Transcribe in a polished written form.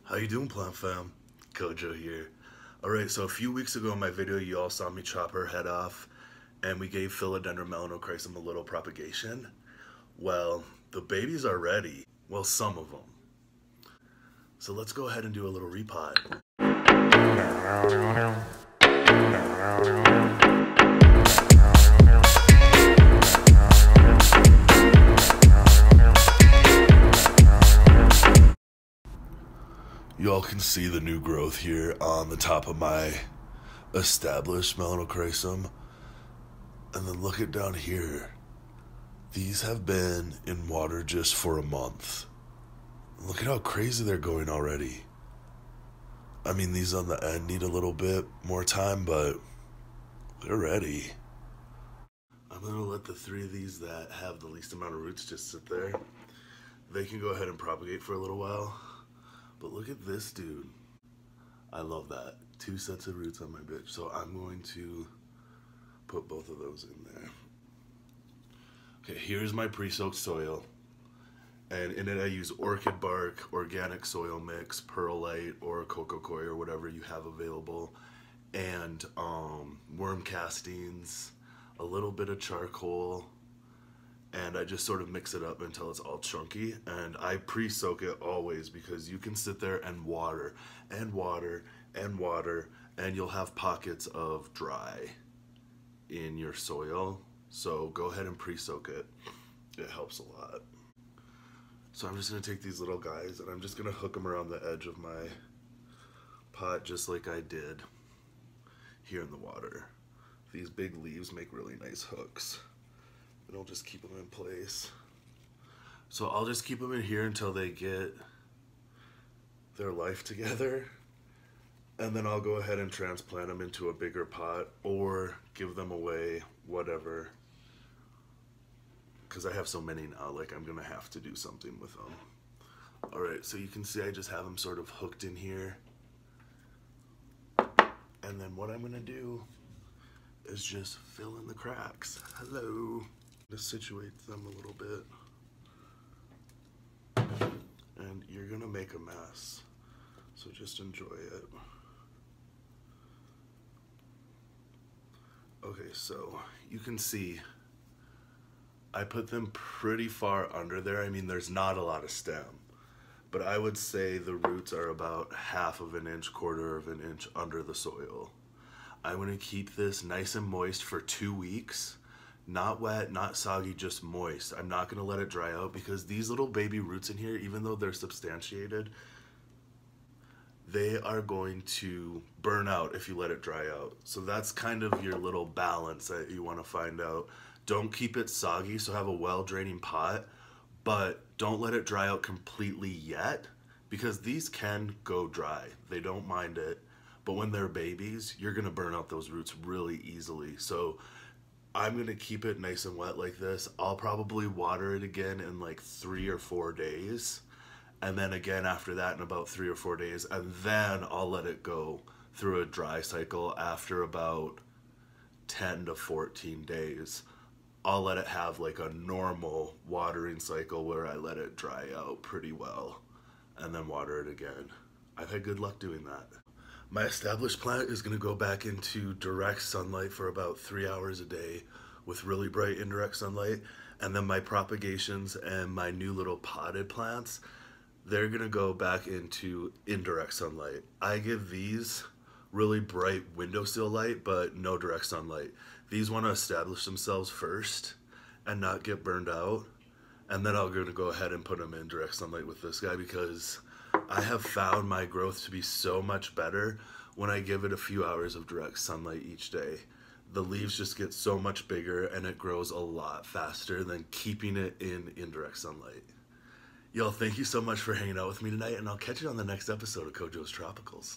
How you doing, plant fam? Kojo here. Alright, so a few weeks ago in my video you all saw me chop her head off and we gave Philodendron Melanochrysum a little propagation. Well, the babies are ready. Well, some of them. So let's go ahead and do a little repot. Y'all can see the new growth here on the top of my established Melanochrysum. And then look at down here. These have been in water just for a month. Look at how crazy they're going already. I mean, these on the end need a little bit more time, but they're ready. I'm gonna let the three of these that have the least amount of roots just sit there. They can go ahead and propagate for a little while. But look at this dude. I love that. 2 sets of roots on my bitch. So I'm going to put both of those in there. Okay, here's my pre-soaked soil. And in it I use orchid bark, organic soil mix, perlite, or coco coir, or whatever you have available. And worm castings, a little bit of charcoal, and I just sort of mix it up until it's all chunky. And I pre-soak it always because you can sit there and water and water and water and you'll have pockets of dry in your soil. So go ahead and pre-soak it. It helps a lot. So I'm just gonna take these little guys and I'm just gonna hook them around the edge of my pot just like I did here in the water. These big leaves make really nice hooks. And I'll just keep them in place. So I'll just keep them in here until they get their life together. And then I'll go ahead and transplant them into a bigger pot or give them away, whatever. Because I have so many now, like I'm gonna have to do something with them. All right, so you can see I just have them sort of hooked in here. And then what I'm gonna do is just fill in the cracks. Hello. Just situate them a little bit. And you're gonna make a mess. So just enjoy it. Okay, so you can see I put them pretty far under there. I mean, there's not a lot of stem, but I would say the roots are about 1/2 inch, 1/4 inch under the soil. I'm gonna keep this nice and moist for 2 weeks. Not wet, not soggy, just moist. I'm not gonna let it dry out because these little baby roots in here, even though they're substantiated, they are going to burn out if you let it dry out. So that's kind of your little balance that you wanna find out. Don't keep it soggy, so have a well-draining pot, but don't let it dry out completely yet because these can go dry. They don't mind it, but when they're babies, you're gonna burn out those roots really easily. So I'm gonna keep it nice and wet like this. I'll probably water it again in like 3 or 4 days. And then again after that in about 3 or 4 days. And then I'll let it go through a dry cycle after about 10 to 14 days. I'll let it have like a normal watering cycle where I let it dry out pretty well and then water it again. I've had good luck doing that. My established plant is gonna go back into direct sunlight for about 3 hours a day with really bright indirect sunlight. And then my propagations and my new little potted plants, they're gonna go back into indirect sunlight. I give these really bright windowsill light, but no direct sunlight. These wanna establish themselves first and not get burned out. And then I'm gonna go ahead and put them in direct sunlight with this guy because I have found my growth to be so much better when I give it a few hours of direct sunlight each day. The leaves just get so much bigger and it grows a lot faster than keeping it in indirect sunlight. Y'all, thank you so much for hanging out with me tonight, and I'll catch you on the next episode of Kojo's Tropicals.